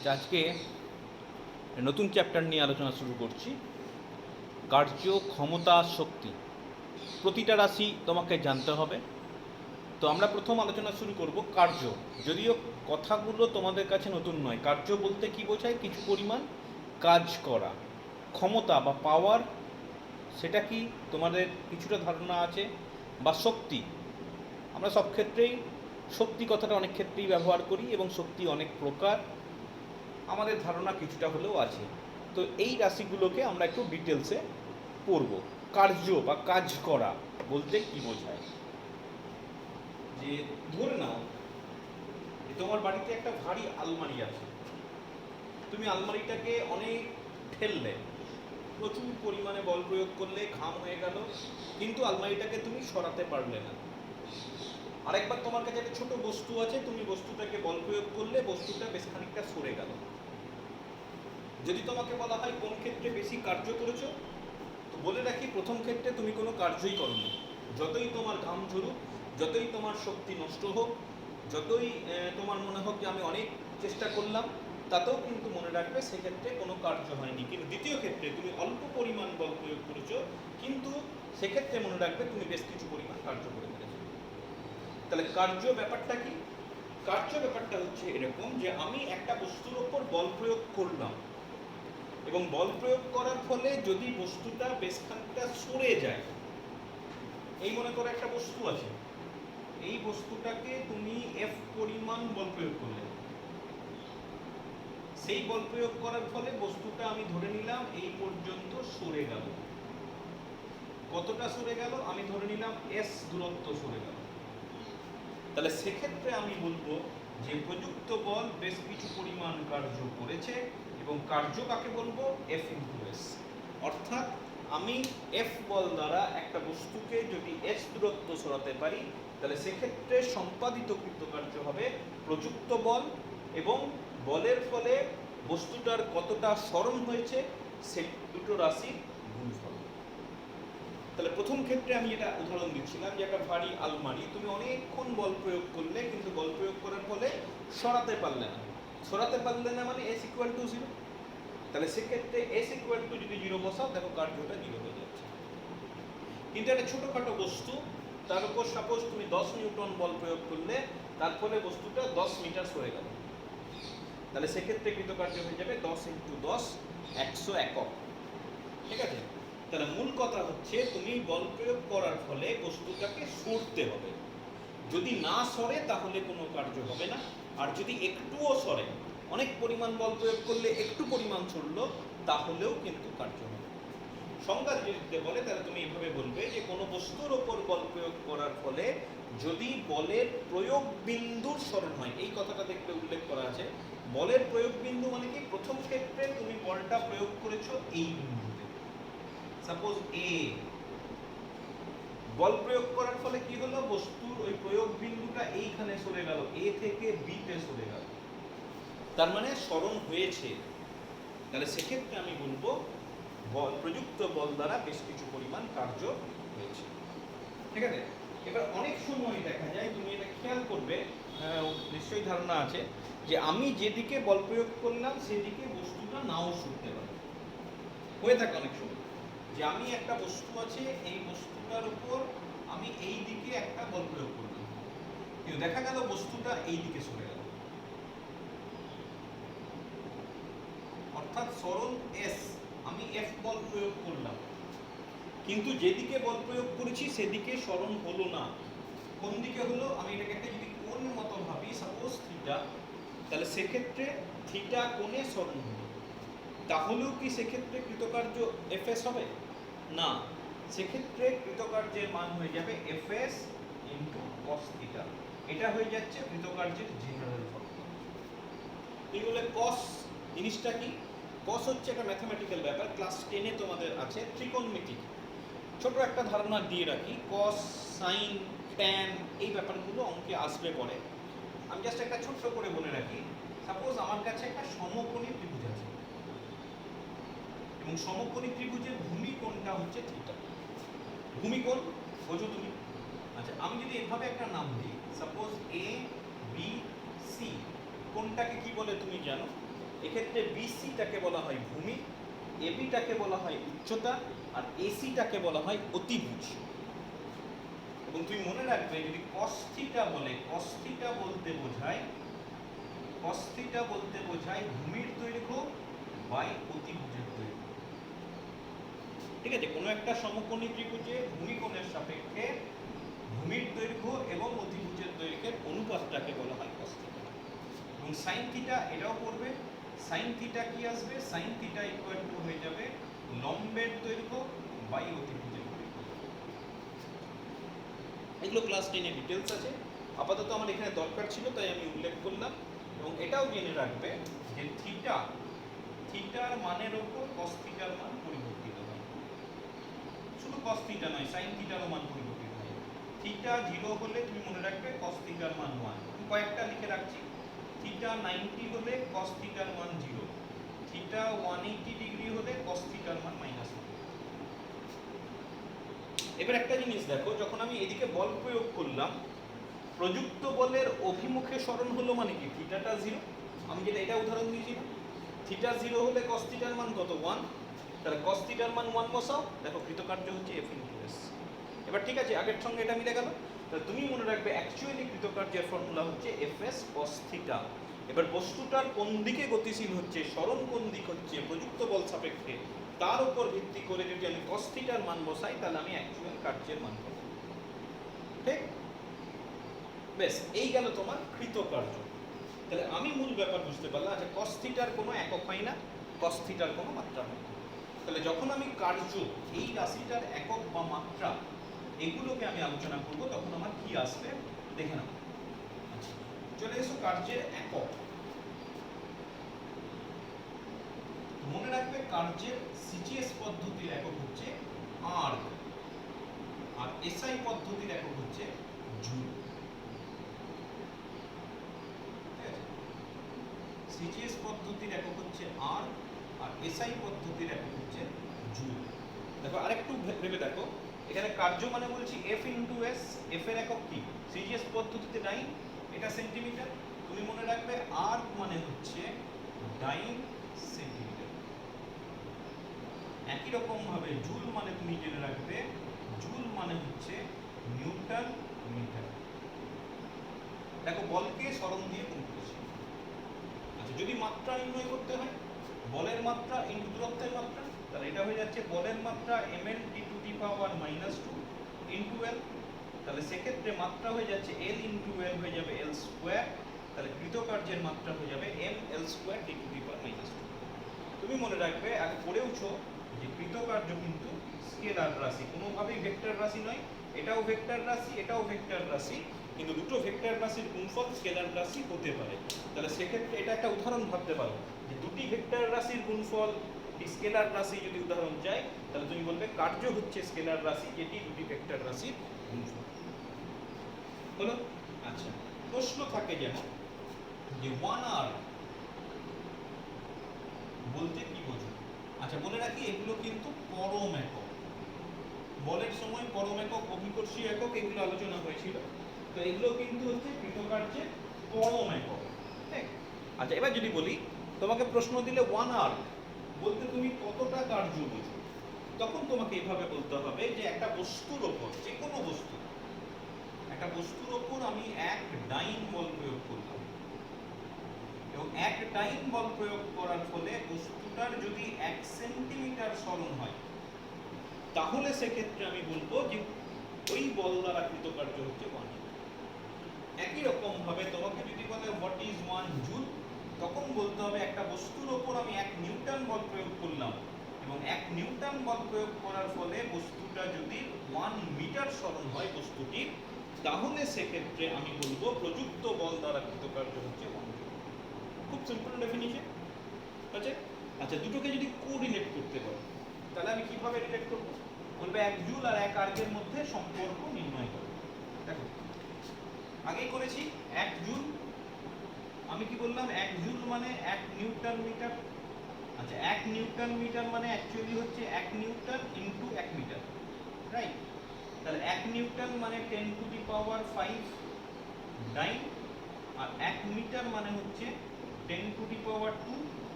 আচ্ছা, আজকে নতুন চ্যাপ্টার নিয়ে আলোচনা শুরু করছি। কার্য, ক্ষমতা, শক্তি, প্রতিটা রাশি তোমাকে জানতে হবে। তো আমরা প্রথম আলোচনা শুরু করব কার্য। যদিও কথাগুলো তোমাদের কাছে নতুন নয়। কার্য বলতে কি বোঝায়? কিছু পরিমাণ কাজ করা। ক্ষমতা বা পাওয়ার, সেটা কি তোমাদের কিছুটা ধারণা আছে? বা শক্তি, আমরা সব ক্ষেত্রেই শক্তি কথাটা অনেক ক্ষেত্রেই ব্যবহার করি এবং শক্তি অনেক প্রকার, আমাদের ধারণা কিছুটা হলেও আছে। তো এই রাশিগুলোকে আমরা একটু ডিটেলসে পড়ব। কার্য বা কাজ করা বলতে কি বোঝায়? যে ধরে নাও যে তোমার বাড়িতে একটা ভারী আলমারি আছে, তুমি আলমারিটাকে অনেক ঠেললে, প্রচুর পরিমাণে বল প্রয়োগ করলে, ঘাম হয়ে গেল, কিন্তু আলমারিটাকে তুমি সরাতে পারলে না। আরেকবার তোমার কাছে একটা ছোট বস্তু আছে, তুমি বস্তুটাকে বল প্রয়োগ করলে, বস্তুটা বেশ খানিকটা সরে গেল। যদি তোমাকে বলা হয় কোন ক্ষেত্রে বেশি কার্য করেছো, তো বলে রাখি প্রথম ক্ষেত্রে তুমি কোনো কার্যই করোনি। যতই তোমার ঘাম ঝরুক, যতই তোমার শক্তি নষ্ট হোক, যতই তোমার মনে হোক যে আমি অনেক চেষ্টা করলাম, তাতেও কিন্তু মনে রাখবে সেক্ষেত্রে কোনো কার্য হয়নি। কিন্তু দ্বিতীয় ক্ষেত্রে তুমি অল্প পরিমাণ বল প্রয়োগ করেছো, কিন্তু সেক্ষেত্রে মনে রাখবে তুমি বেশ কিছু পরিমাণ কার্য করে ফেলেছো। তাহলে কার্য ব্যাপারটা কি? কার্য ব্যাপারটা হচ্ছে এরকম যে আমি একটা বস্তুর ওপর বল প্রয়োগ করলাম, এবং বল প্রয়োগ করার ফলে যদি বস্তুটা বেশ খানিকটা সরে যায়, এই মনে করো একটা বস্তু আছে, এই বস্তুটাকে তুমি এফ পরিমাণ বল প্রয়োগ করলে, সেই বল প্রয়োগ করার ফলে বস্তুটা আমি ধরে নিলাম এই পর্যন্ত সরে গেল। কতটা সরে গেল? আমি ধরে নিলাম এস দূরত্ব সরে গেল। তাহলে সেক্ষেত্রে আমি বলবো যে প্রযুক্ত বল বেশ কিছু পরিমাণ কার্য করেছে, এবং কার্য কাকে বলবো? F into S. অর্থাৎ আমি এফ বল দ্বারা একটা বস্তুকে যদি এস দূরত্ব সরাতে পারি, তাহলে সেক্ষেত্রে সম্পাদিত কৃতকার্য হবে প্রযুক্ত বল, এবং বলের ফলে বস্তুটার কতটা সরণ হয়েছে সে দুটো রাশির গুণফল। তাহলে প্রথম ক্ষেত্রে আমি এটা উদাহরণ দিচ্ছিলাম যে একটা ভারী আলমারি, তুমি অনেকক্ষণ বল প্রয়োগ করলে, কিন্তু বল প্রয়োগ করার ফলে সরাতে পারলে না। সরাতে পারলে না মানে এস ইকুয়াল টু জিরো। তাহলে সেক্ষেত্রে এস ইকুয়াল টু যদি জিরো বসাও, দেখো কার্যটা জিরো হয়ে যাচ্ছে। কিন্তু একটা ছোটোখাটো বস্তু, তার উপর সাপোজ তুমি 10 নিউটন বল প্রয়োগ করলে, তার ফলে বস্তুটা 10 মিটার সরে গেল। তাহলে সেক্ষেত্রে কৃতকার্য হয়ে যাবে 10 ইন্টু 10, 100 একক। ঠিক আছে? তাহলে মূল কথা হচ্ছে তুমি বল প্রয়োগ করার ফলে বস্তুটাকে সরতে হবে। যদি না সরে তাহলে কোনো কার্য হবে না, আর যদি একটুও সরে, অনেক পরিমাণ বল প্রয়োগ করলে একটু পরিমাণ সরলো, তাহলেও কিন্তু কার্য হবে। সংজ্ঞা যদি দিতে বলে তাহলে তুমি এভাবে বলবে যে কোনো বস্তুর ওপর বল প্রয়োগ করার ফলে যদি বলের প্রয়োগ বিন্দুর সরণ হয়, এই কথাটা দেখতে উল্লেখ করা আছে। বলের প্রয়োগ বিন্দু মানে কি? প্রথম ক্ষেত্রে তুমি বলটা প্রয়োগ করেছো এই বিন্দুতে, সাপোজ এ। বল প্রয়োগ করার ফলে কি হলো? বস্তুর ওই প্রয়োগ বিন্দুটা এইখানে সরে গেল, এ থেকে বি তে সরে গেল, তার মানে সরণ হয়েছে। তাহলে সেক্ষেত্রে আমি বলবো বল, প্রযুক্ত বল দ্বারা বেশ কিছু পরিমাণ কার্য হয়েছে। ঠিক আছে? এবার অনেক সময় দেখা যায়, তুমি এটা খেয়াল করবে, নিশ্চয়ই ধারণা আছে যে আমি যেদিকে বল প্রয়োগ করলাম সেদিকে বস্তুটা নাও সরতে পারে। হয়ে থাকে অনেক সময় যে আমি একটা বস্তু আছে, এই বস্তুটার উপর আমি এই দিকে একটা বল প্রয়োগ করলাম, কিন্তু দেখা গেল বস্তুটা এই দিকে সরে গেল। অর্থাৎ সরণ এস, আমি এফ বল প্রয়োগ করলাম, কিন্তু যেদিকে বল প্রয়োগ করেছি সেদিকে সরণ হলো না। কোন দিকে হলো? আমি এটাকে একটা যদি কোণ মতো ভাবি, সাপোজ থিটা, তাহলে সেক্ষেত্রে থিটা কোণে সরণ হলো। তাহলেও কি সেক্ষেত্রে কৃতকার্য এফএস হবে? না, সেক্ষেত্রে কৃতকার্যের মান হয়ে যাবে এফএস ইন্টু কস থিটা। এটা হয়ে যাচ্ছে কৃতকার্যের জেনারেল ফর্মুলা। এগুলো কস জিনিসটা কি? কস হচ্ছে একটা ম্যাথমেটিক্যাল ব্যাপার, ক্লাস 10-এ তোমাদের আছে ত্রিকোণমিতিক। ছোট একটা ধারণা দিয়ে রাখি, কস, সাইন, ট্যান, এই ব্যাপারগুলো অঙ্কে আসবে পরে। আমি জাস্ট একটা ছোট্ট করে বলে রাখি, সাপোজ আমার কাছে একটা সমকোণী ত্রিভুজ আছে, এবং সমকোণী ত্রিভুজের ভূমিকোণটা হচ্ছে থিটা। ভূমিকোণ বোঝো তুমি? আচ্ছা, আমি যদি এভাবে একটা নাম দিই, সাপোজ এ বি সি, কোণটাকে কি বলে তুমি জানো? এক্ষেত্রে বিসিটাকে বলা হয় ভূমি, এবিটাকে বলা হয় উচ্চতা, আর এসিটাকে বলা হয় অতিভুজ। এবং তুমি মনে রাখবে যদি cos থিটা বলে, cos থিটা বলতে বোঝায় ভূমির দৈর্ঘ্য বাই অতিভুজের দৈর্ঘ্য। ঠিক আছে, কোনো একটা সমকোণী ত্রিভুজে ভূমিকোণের সাপেক্ষে ভূমির দৈর্ঘ্য এবং অতিভুজের দৈর্ঘ্যের অনুপাতটাকে বলা হয় cos থিটা। এবং sin থিটা এটাও পড়বে, sin থিটা কি আসবে, sin থিটা ইকুয়াল টু হয়ে যাবে লম্বের দৈর্ঘ্য বাই অতিভুজের দৈর্ঘ্য। এগুলো ক্লাস 10 এ ডিটেলস আছে, আপাতত আমার এখানে দরকার ছিল তাই আমি উল্লেখ করলাম। এবং এটাও জেনে রাখবে যে থিটার মানের উপর cos থিটার মান পরিবর্তিত হয়। শুধু cos থিটা নয়, sin থিটারও মান পরিবর্তিত হয়। থিটা 0 হলে তুমি মনে রাখবে cos থিটার মান 1। কয়েকটা লিখে রাখছি, থিটা 90 হলে cos থিটার মান 0, থিটা 180 ডিগ্রি হলে cos থিটার মান -1। এবার একটা জিনিস দেখো, যখন আমি এদিকে বল প্রয়োগ করলাম, প্রযুক্ত বলের অভিমুখে সরণ হলো মানে কি থিটাটা 0। আমি যেটা এটা উদাহরণ দিয়েছিলাম, থিটা 0 হলে cos থিটার মান কত 1, তাহলে cos থিটার মান 1 বসাও, দেখো কৃতকার্য হচ্ছে f * s। এবার ঠিক আছে, আগের সঙ্গে এটা মিলে গেল। তাহলে তুমি মনে রাখবে অ্যাকচুয়ালি কৃতকার্যের ফর্মুলা হচ্ছে fs cos থিটা। এবার বস্তুটার কোন দিকে গতিশীল হচ্ছে, সরণ কোন দিক হচ্ছে প্রযুক্ত বল সাপেক্ষে, তার উপর ভিত্তি করে যদি আমি cos থিটার মান বসাই তাহলে আমি অ্যাকচুয়াল কার্যের মান পাবো। ঠিক, বেশ, এই গেল তোমার কৃতকার্য। তাহলে আমি মূল ব্যাপার বুঝতে পারলাম। আচ্ছা, cos থিটার কোনো একক হয় না, cos থিটার কোনো মাত্রা হয় না। তাহলে যখন আমি কার্য, এই রাশিটার একক বা মাত্রা, এগুলোকে আমি আলোচনা করব, তখন আমার কি আসবে দেখে নাও। চলে এসো কার্যের একক। মনে রাখবে কার্যের সিজিএস পদ্ধতির একক হচ্ছে আর্ক, আর এসআই পদ্ধতির একক হচ্ছে জুল। সিজিএস পদ্ধতির একক হচ্ছে আর্ক, আর এসআই পদ্ধতির একক হচ্ছে জুল। দেখো আরেকটু ভেবে দেখো, এখানে কার্য মানে বলছি f * s, f এর একক কি, সিজিএস পদ্ধতিতে ডাইন, এটা সেন্টিমিটার। তুমি মনে রাখবে আর্ক মানে হচ্ছে ডাইন সেন্টিমিটার। একই রকম ভাবে জুল মানে তুমি জেনে রাখবে, জুল মানে হচ্ছে নিউটন মিটার। দেখো বলকে সরণ দিয়ে গুণ করেছি। আচ্ছা, যদি মাত্রা নির্ণয় করতে হয়, বলের মাত্রা ইনটু দূরত্বের মাত্রা, তাহলে এটা হয়ে যাচ্ছে বলের মাত্রা ml (10⁻² ইনটু l। তাহলে সেক্ষেত্রে মাত্রা হয়ে যাচ্ছে l ইনটু l হয়ে যাবে l স্কয়ার। তাহলে কৃতকার্যের মাত্রা হয়ে যাবে ml² (10⁻²)। তুমি মনে রাখবে, আগে পড়েওছো যে কৃতকার্য কিন্তু স্কেলার রাশি, কোনোভাবেই ভেক্টর রাশি নয়। এটাও ভেক্টর রাশি, এটাও ভেক্টর রাশি, কিন্তু দুটো ভেক্টর রাশির গুণফল স্কেলার রাশি হতে পারে। তাহলে সেক্ষেত্রে এটা একটা উদাহরণ ভাবতে পারো যে দুটি ভেক্টর রাশির গুণফল স্কেলার রাশি যদি উদাহরণ চাই, তাহলে তুমি বলবে কার্য হচ্ছে স্কেলার রাশি যেটি দুটি ভেক্টর রাশির গুণফল হলো। আচ্ছা, প্রশ্ন থাকে যেমন যে 1r বলতে কি বোঝো। আচ্ছা, বলে রাখি এগুলো কিন্তু পরম একক। বলের সময় পরম একক, অভিকর্ষী একক এগুলো আলোচনা হয়েছিল। তো এগুলো কিন্তু হচ্ছে কৃতকার্যের পরম একক। ঠিক, আচ্ছা এবার যদি বলি তোমাকে প্রশ্ন দিলে 1r বলতে তুমি কতটা কার্য বোঝো, তখন তোমাকে এভাবে বলতে হবে যে একটা বস্তুর ওপর, যে কোনো বস্তু, একটা বস্তুর ওপর আমি এক ডাইন বল প্রয়োগ করলাম, এবং এক ডাইন বল প্রয়োগ করার ফলে বস্তুটার যদি 1 সেন্টিমিটার সরণ হয়, তাহলে সেক্ষেত্রে আমি বলবো যে ওই বল দ্বারা কৃতকার্য হচ্ছে 1 জুল। একই রকম ভাবে তোমাকে যদি বলে হোয়াট ইজ 1 জুল, তখন বলতে হবে একটা বস্তুর ওপর আমি 1 নিউটন বল প্রয়োগ করলাম, এবং 1 নিউটন বল প্রয়োগ করার ফলে বস্তুটা যদি 1 মিটার সরণ হয় বস্তুটির, তাহলে সেক্ষেত্রে আমি বলবো প্রযুক্ত বল দ্বারা কৃতকার্য হচ্ছে 1 জুল। খুব সিম্পল ডেফিনিশন আছে। আচ্ছা, দুটোকে যদি কোরিলেট করতে পারো, তাহলে আমি কিভাবে রিলেট করব, বলবে 1 জুল আর 1 আর্কের মধ্যে সম্পর্ক নির্ণয় করো। দেখো আগেই করেছি, 1 জুল, আমি কি বললাম 1 জুল মানে 1 নিউটন মিটার। আচ্ছা, 1 নিউটন মিটার মানে অ্যাকচুয়ালি হচ্ছে 1 নিউটন ইনটু 1 মিটার, রাইট। তাহলে 1 নিউটন মানে 10⁵ ডাইন, আর 1 মিটার মানে হচ্ছে 10 টু দি পাওয়ার 2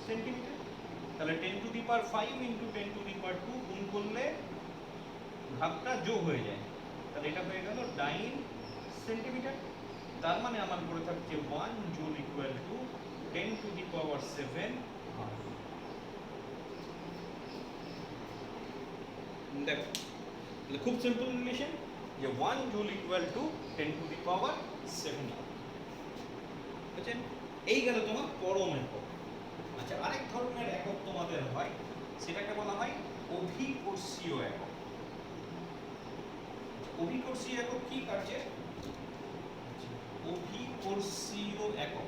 সেন্টিমিটার। তাহলে 10 to the power 5 into 10 to the power 2 গুণ করলে ভাগটা যোগ হয়ে যায়, তাহলে এটা হয়ে গেল 9 সেন্টিমিটার। তার মানে আমার পড়ে থাকছে 1 joule equal to 10 to the power 7 half. দেখো তাহলে খুব সিম্পল রিলেশন যে 1 joule equal to 10 to the power 7 half. বুঝছেন? এই গেল তোমার পরম একক। আচ্ছা, আরেক ধরনের একক তোমাদের হয়, সেটাকে বলা হয় অভিকর্ষীয় একক। অভিকর্ষীয় একক কি কার্যের? অভিকর্ষীয় একক।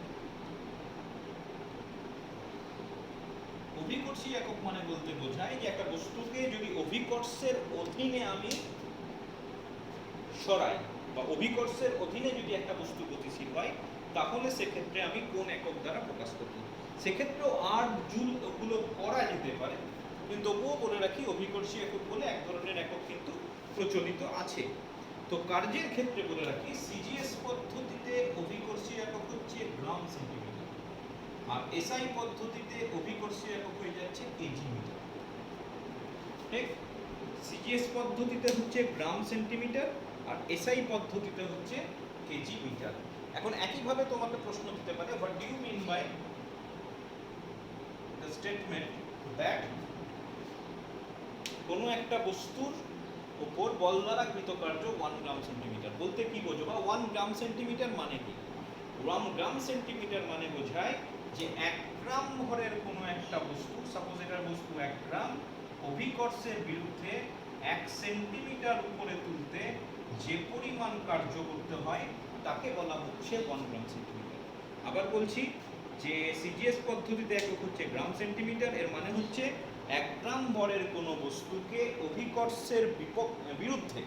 অভিকর্ষীয় একক মানে বলতে বোঝায় যে একটা বস্তুকে যদি অভিকর্ষের অধীনে আমি সরাই বা অভিকর্ষের অধীনে যদি একটা বস্তু গতিশীল হয়, তাহলে সেক্ষেত্রে আমি কোন একক দ্বারা প্রকাশ করব। সেক্ষেত্রেও 8 জুল ওগুলো করা যেতে পারে, কিন্তু তবুও বলে রাখি অভিকর্ষীয় একক বলে এক ধরনের একক কিন্তু প্রচলিত আছে। তো কার্যের ক্ষেত্রে বলে রাখি সিজিএস পদ্ধতিতে অভিকর্ষীয় একক হচ্ছে গ্রাম সেন্টিমিটার, আর এসআই পদ্ধতিতে অভিকর্ষীয় একক হয়ে যাচ্ছে কেজি মিটার। ঠিক, সিজিএস পদ্ধতিতে হচ্ছে গ্রাম সেন্টিমিটার আর এসআই পদ্ধতিতে হচ্ছে কেজি মিটার। এখন একইভাবে তোমাকে প্রশ্ন দিতে পারে, what do you mean by the statement that কোনো একটা বস্তুর উপর বল দ্বারা কৃতকার্য 1 গ্রাম সেন্টিমিটার, বলতে কি বোঝো বা 1 গ্রাম সেন্টিমিটার মানে কি? 1 গ্রাম সেন্টিমিটার মানে বোঝায় যে 1 গ্রাম ভরের কোনো একটা বস্তু, সাপোজ এটার বস্তু 1 গ্রাম, অভিকর্ষের বিরুদ্ধে 1 সেন্টিমিটার উপরে তুলতে যে পরিমাণ কার্য করতে হয় তাকে বলা হচ্ছে 1 গ্রাম সেন্টিমিটার। আবার বলছি যে সিজিএস পদ্ধতিতে একক হচ্ছে গ্রাম সেন্টিমিটার, এর মানে হচ্ছে 1 গ্রাম ভরের কোনো বস্তুকে অভিকর্ষের বিরুদ্ধে,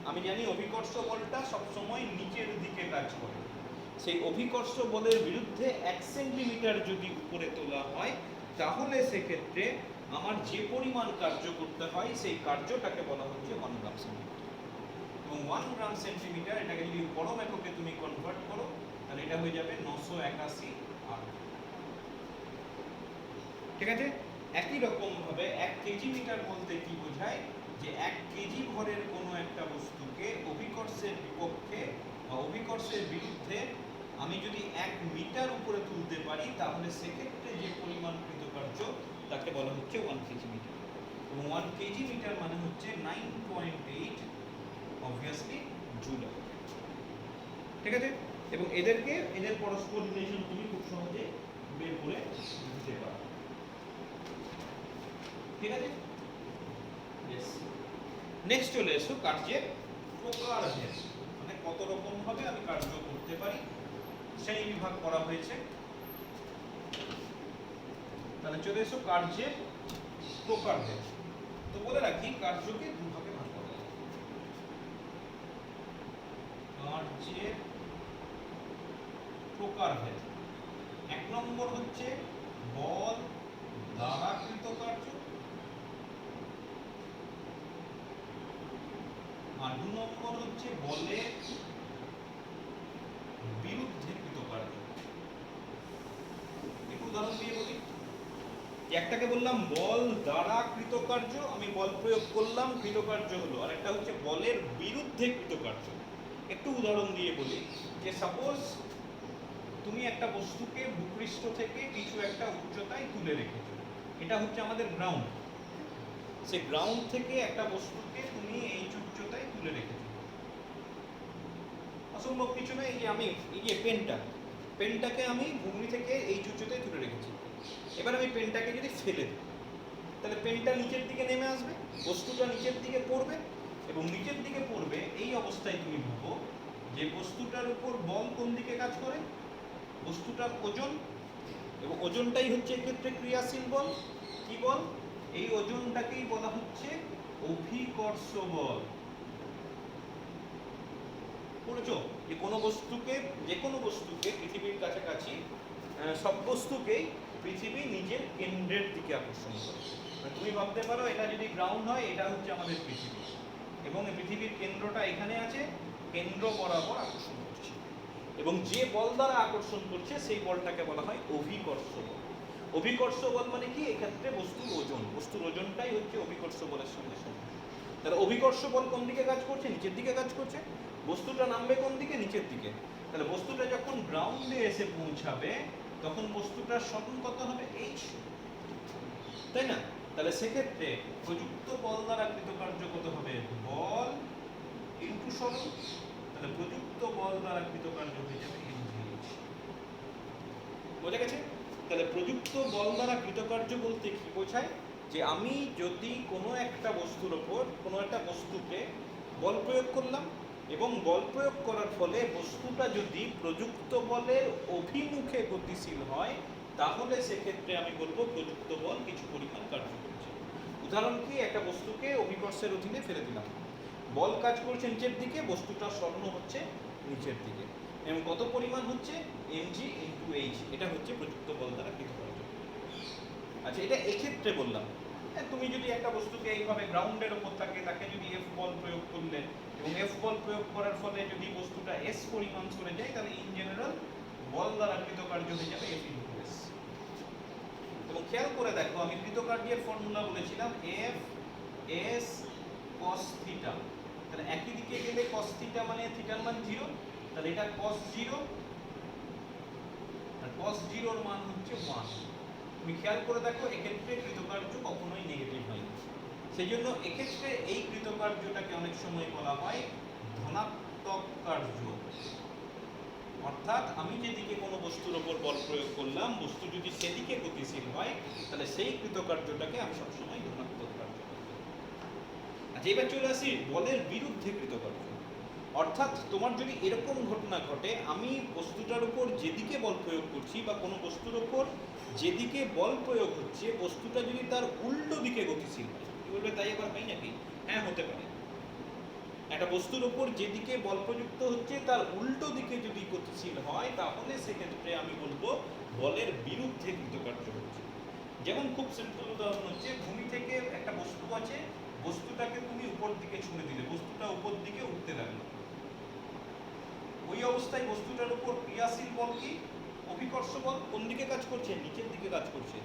আমি জানি অভিকর্ষ বলটা সবসময় নিচের দিকে কাজ করে, সেই অভিকর্ষ বলের বিরুদ্ধে 1 সেন্টিমিটার যদি উপরে তোলা হয়, তাহলে সেক্ষেত্রে আমার যে পরিমাণ কার্য করতে হয় সেই কার্যটাকে বলা হচ্ছে 1 গ্রাম সেন্টিমিটার। এবং 1 গ্রাম সেন্টিমিটার এটাকে যদি পরম এককে তুমি কনভার্ট করো, তাহলে এটা হয়ে যাবে 981 আর। ঠিক আছে? একই রকম ভাবে 1 কেজি মিটার বলতে কি বোঝায় যে 1 কেজি ভরের কোনো একটা বস্তুকে অভিকর্ষের বিপক্ষে বা অভিকর্ষের বিরুদ্ধে আমি যদি 1 মিটার উপরে তুলতে পারি, তাহলে সেক্ষেত্রে যে পরিমাণ কৃতকার্য তাকে বলা হচ্ছে 1 কেজি মিটার। এবং 1 কেজি মিটার মানে হচ্ছে 9.8 অবভিয়াসলি জুল। ঠিক আছে? এবং এদের পরস্পর রিলেশন তুমি খুব সহজে বের করে দিতে পারো। ঠিক আছে? यस। নেক্সট চলে এসো কার্যের প্রকারভেদ, মানে কত রকম ভাবে আমি কার্য করতে পারি সেই বিভাগ করা হয়েছে। তাহলে চলে এসো কার্যের প্রকারভেদ। তো বলে রাখি কার্যকে দুভাগে ভাগ করা যায়। কার্যের প্রকারভেদ, 1 নম্বর হচ্ছে বল দ্বারা কৃতকার্য, আর 2 নম্বর হচ্ছে বলের বিরুদ্ধে কৃতকার্য। একটু উদাহরণ দিয়ে বলি, একটাকে বললাম বল দ্বারা কৃতকার্য, আমি বল প্রয়োগ করলাম, কৃতকার্য হলো, আর একটা হচ্ছে বলের বিরুদ্ধে কৃতকার্য। একটু উদাহরণ দিয়ে বলি যে সাপোজ তুমি একটা বস্তুকে ভূপৃষ্ঠ থেকে কিছু একটা উচ্চতায় তুলে রেখেছো, এটা হচ্ছে আমাদের গ্রাউন্ড। সেই গ্রাউন্ড থেকে একটা বস্তুকে তুমি এই উচ্চতায় তুলে রেখেছো, অসম্ভব কিছু না। এই যে আমি এই যে পেনটাকে আমি ভূমি থেকে এই উচ্চতায় তুলে রেখেছি, এবার আমি পেনটাকে যদি ফেলে দিই, তাহলে পেনটা নিচের দিকে নেমে আসবে, বস্তুটা নিচের দিকে পড়বে, এবং নিচের দিকে পড়বে এই অবস্থায় তুমি ভাবো যে বস্তুটার উপর বল কোন দিকে কাজ করে? বস্তুটার ওজন, এবং ওজনটাই হচ্ছে এক্ষেত্রে ক্রিয়াশীল বল। কি বল? এই ওজনটাকেই বলা হচ্ছে অভিকর্ষ বল। পড়েছো যে কোনো বস্তুকে, যে কোনো বস্তুকে পৃথিবীর কাছাকাছি সব বস্তুকেই পৃথিবী নিজের কেন্দ্রের দিকে আকর্ষণ করে। তুমি ভাবতে পারো এটা যদি গ্রাউন্ড হয়, এটা হচ্ছে আমাদের পৃথিবী, এবং পৃথিবীর কেন্দ্রটা এখানে আছে, কেন্দ্র বরাবর আকর্ষণ করছে। এবং যে বল দ্বারা আকর্ষণ করছে সেই বলটাকে বলা হয় অভিকর্ষ বল। অভিকর্ষ বল মানে কি? এক্ষেত্রে বস্তুর ওজনটাই হচ্ছে অভিকর্ষ বলের সঙ্গে সমান। তাহলে অভিকর্ষ বল কোন দিকে কাজ করছে? নিচের দিকে কাজ করছে। বস্তুটা নামবে কোন দিকে? নিচের দিকে। তাহলে বস্তুটা যখন গ্রাউন্ডে এসে পৌঁছাবে তখন বস্তুটার স্বরণ কত হবে? h, তাই না? তাহলে সেক্ষেত্রে প্রযুক্ত বল দ্বারা কৃতকার্য কত হবে? বল ইনটু স্বরণ। তাহলে প্রযুক্ত বল দ্বারা কৃতকার্য হয়ে যাবে mgh। বোঝা গেছে? তাহলে প্রযুক্ত বল দ্বারা কৃতকার্য বলতে কি বোঝায়? যে আমি যদি কোনো একটা বস্তুর ওপর কোনো একটা বস্তুকে বল প্রয়োগ করলাম এবং বল প্রয়োগ করার ফলে বস্তুটা যদি প্রযুক্ত বলের অভিমুখে গতিশীল হয় তাহলে সেক্ষেত্রে আমি বলবো প্রযুক্ত বল কিছু পরিমাণ কার্য করছে। উদাহরণ কি? একটা বস্তুকে অভিকর্ষের অধীনে ফেলে দিলাম, বল কাজ করছে নিচের দিকে, বস্তুটা স্বর্ণ হচ্ছে নিচের দিকে এবং কত পরিমাণ হচ্ছে? mg into h। এটা হচ্ছে প্রযুক্ত বল দ্বারা কৃতকার্য। আচ্ছা, এটা এক্ষেত্রে বললাম। তুমি যদি একটা বস্তুকে এইভাবে গ্রাউন্ডের ওপর থাকে তাকে যদি f বল প্রয়োগ করলে এবং f বল প্রয়োগ করার ফলে যদি বস্তুটা s পরিমাণ সরে যায় তাহলে ইন জেনারেল বল দ্বারা কৃতকার্য হয়ে যাবে f ইন্টু s। এবং খেয়াল করে দেখো, আমি কৃতকার্যের ফর্মুলা বলেছিলাম f s cos থিটা। তাহলে একই দিকে গেলে cos থিটা মানে থিটার মান 0, তাহলে এটা cos 0 আর cos 0 এর মান হচ্ছে 1। তুমি খেয়াল করে দেখো এক্ষেত্রে কৃতকার্য কখনোই নেগেটিভ হয় না। সেই জন্য এক্ষেত্রে এই কৃতকার্যটাকে অনেক সময় বলা হয় ধনাত্মক কার্য। অর্থাৎ আমি যেদিকে কোনো বস্তুর ওপর বল প্রয়োগ করলাম, বস্তু যদি সেদিকে গতিশীল হয় তাহলে সেই কৃতকার্যটাকে আমি সবসময় ধনাত্মক কার্য বলবো। আচ্ছা, এবার চলে আসি বলের বিরুদ্ধে কৃতকার্য। অর্থাৎ তোমার যদি এরকম ঘটনা ঘটে, আমি বস্তুটার উপর যেদিকে বল প্রয়োগ করছি বা কোনো বস্তুর ওপর যেদিকে বল প্রয়োগ হচ্ছে বস্তুটা যদি তার উল্টো দিকে গতিশীল হয়, কি বলবে তাই আবার হয় নাকি? হ্যাঁ, হতে পারে। একটা বস্তুর ওপর যেদিকে বল প্রযুক্ত হচ্ছে তার উল্টো দিকে যদি গতিশীল হয় তাহলে সেক্ষেত্রে আমি বলবো বলের বিরুদ্ধে কৃতকার্য হচ্ছে। যেমন খুব সিম্পল উদাহরণ হচ্ছে, ভূমি থেকে একটা বস্তু আছে, বস্তুটাকে তুমি উপর দিকে ছুঁড়ে দিলে, বস্তুটা উপর দিকে উঠতে লাগলো। ওই অবস্থায় বস্তুটার উপর ক্রিয়াশীল বল কি? অভিকর্ষ বল। কোন দিকে কাজ করছে? নিচের দিকে কাজ করছে।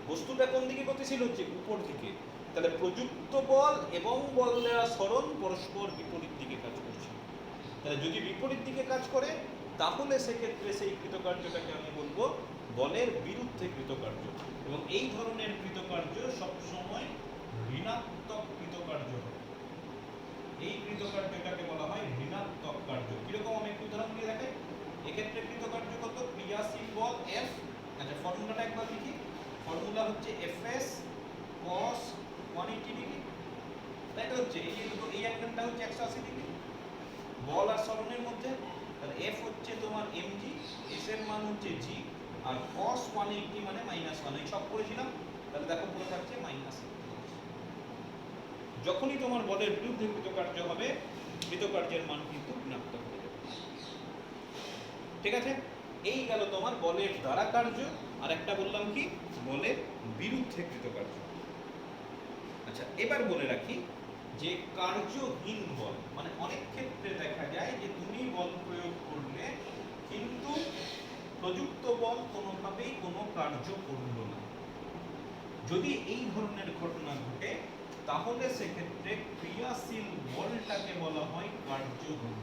বস্তুটা কোন দিকে গতিশীল হচ্ছে? উপর দিকে। তাহলে প্রযুক্ত বল এবং বল দেওয়া সরণ পরস্পর বিপরীত দিকে কাজ করছে। তাহলে যদি বিপরীত দিকে কাজ করে তাহলে সেক্ষেত্রে সেই কৃতকার্যটাকে আমি বলবো বলের বিরুদ্ধে কৃতকার্য। এবং এই ধরনের কৃতকার্য সবসময় ঋণাত্মক কৃতকার্য হবে। এই কৃতকার্যটাকে বলা হয় ঋণাত্মক কার্য। কিরকম? আমি একটু উদাহরণ দিয়ে দেখাই। এক্ষেত্রে কৃতকার্য কত? ক্রিয়াশীল বল F। আচ্ছা, ফর্মুলাটা একবার লিখি। ফর্মুলা হচ্ছে Fs cos 180 ডিগ্রি। তাই তো হচ্ছে এই যে দুটো, এই অ্যাঙ্গেলটা হচ্ছে 180 ডিগ্রি বল আর সরণের মধ্যে। তাহলে F হচ্ছে তোমার mg, s এর মান হচ্ছে g, আর cos 180 মানে -1। এই সব করেছিলাম, তাহলে দেখো পুরো থাকছে -1। যখনই তোমার বলের বিরুদ্ধে কৃতকার্য হবে কৃতকার্যের মান কিন্তু ঋণাত্মক হয়ে যাবে। ঠিক আছে? এই গেল তোমার বলের দ্বারা কার্য। আর একটা বললাম কি? বলের বিরুদ্ধে কৃতকার্য। আচ্ছা, এবার বলে রাখি যে কার্যহীন বল মানে অনেক ক্ষেত্রে দেখা যায় যে তুমি বল প্রয়োগ করলে কিন্তু প্রযুক্ত বল কোনোভাবেই কোনো কার্য করল না। যদি এই ধরনের ঘটনা ঘটে তাহলে সেক্ষেত্রে ক্রিয়াশীল বলটাকে বলা হয় কার্যহীন।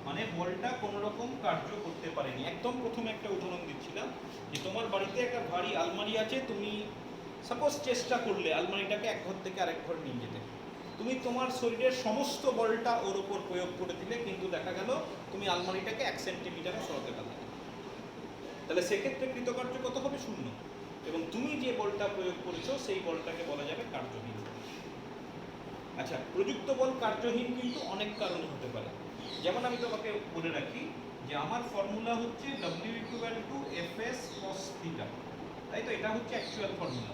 মানে বলটা কোনো রকম কার্য করতে পারেনি। একদম প্রথমে একটা উদাহরণ দিচ্ছিলাম যে তোমার বাড়িতে একটা ভারী আলমারি আছে, তুমি সাপোজ চেষ্টা করলে আলমারিটাকে এক ঘর থেকে আরেক ঘর নিয়ে যেতে, তুমি তোমার শরীরের সমস্ত বলটা ওর উপর প্রয়োগ করে দিলে কিন্তু দেখা গেল তুমি আলমারিটাকে 1 সেন্টিমিটারও সরাতে পারলে। তাহলে সেক্ষেত্রে কৃতকার্য কত হবে? 0। এবং তুমি যে বলটা প্রয়োগ করেছো সেই বলটাকে বলা যাবে কার্যহীন। আচ্ছা, প্রযুক্ত বল কার্যহীন কিন্তু অনেক কারণে হতে পারে। যেমন আমি তোমাকে বলে রাখি যে আমার ফর্মুলা হচ্ছে W = Fs cos θ। তাই তো? এটা হচ্ছে অ্যাকচুয়াল ফর্মুলা।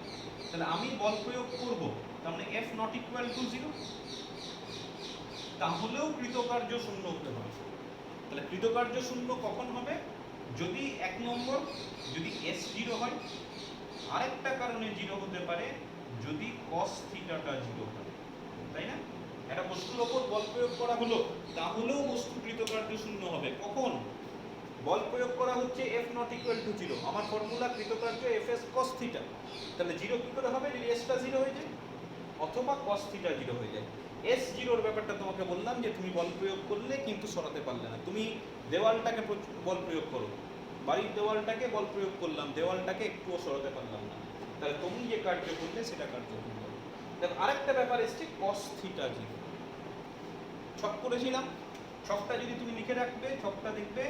তাহলে আমি বল প্রয়োগ করব, তার মানে F ≠ = 0, তাহলেও কৃতকার্য 0 হতে হবে। তাহলে কৃতকার্য 0 কখন হবে? যদি 1 নম্বর যদি S 0 হয়, আরেকটা কারণে 0 হতে পারে যদি cos θ টা 0 হয়, তাই না? একটা বস্তুর ওপর বল প্রয়োগ করা হলো, তাহলেও বস্তু কৃতকার্য শূন্য হবে। কখন? বল প্রয়োগ করা হচ্ছে F নট ইকুয়াল টু 0, আমার ফর্মুলা কৃতকার্য Fs cos থিটা, তাহলে 0 কি করে হবে? যদি s টা 0 হয়ে যায় অথবা cos থিটা 0 হয়ে যায়। s 0 এর ব্যাপারটা তোমাকে বললাম যে তুমি বল প্রয়োগ করলে কিন্তু সরাতে পারলে না। তুমি দেওয়ালটাকে বল প্রয়োগ করো, বাড়ির দেওয়ালটাকে বল প্রয়োগ করলাম, দেওয়ালটাকে একটুও সরাতে পারলাম না, তাহলে তুমি যে কার্য করলে সেটা কার্যহীন হবে। দেখো আরেকটা ব্যাপার এসছে cos থিটা 0, ছক করেছিলাম, ছকটা যদি তুমি লিখে রাখবে, ছকটা দেখবে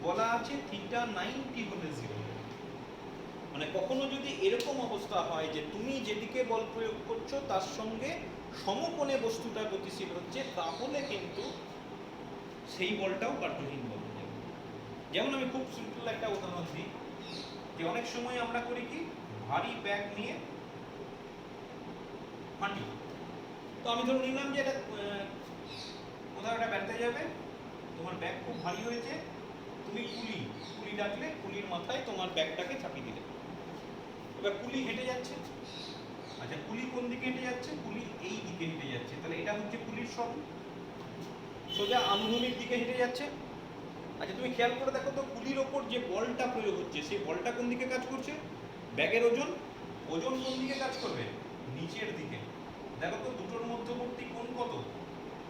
বলা আছে থিটা 90 হলে 0। মানে কখনো যদি এরকম অবস্থা হয় যে তুমি যেদিকে বল প্রয়োগ করছো তার সঙ্গে সমকোণে বস্তুটা গতিশীল হচ্ছে, তাহলে কিন্তু সেই বলটাও কার্যহীন বল হয়ে যাবে। যেমন আমি খুব সিম্পল একটা উদাহরণ দিই, যে অনেক সময় আমরা করি কি, ভারী ব্যাগ নিয়ে হাঁটি। তো আমি ধরে নিলাম যে এটা কোথাও একটা বেড়াতে যাবে, তোমার ব্যাগ খুব ভারী হয়েছে, তুমি কুলি ডাকলে, কুলির মাথায় তোমার ব্যাগটাকে চাপিয়ে দিলে। এবার কুলি হেঁটে যাচ্ছে, আচ্ছা কুলি কোন দিকে হেঁটে যাচ্ছে? কুলি এই দিকে হেঁটে যাচ্ছে, তাহলে এটা হচ্ছে কুলির স্বরণ, সোজা আনুভূমিক দিকে হেঁটে যাচ্ছে। আচ্ছা তুমি খেয়াল করে দেখো তো, কুলির ওপর যে বলটা প্রয়োগ হচ্ছে সেই বলটা কোন দিকে কাজ করছে? ব্যাগের ওজন কোন দিকে কাজ করবে? নিচের দিকে। দেখো তো দুটোর মধ্যবর্তী কোণ কত?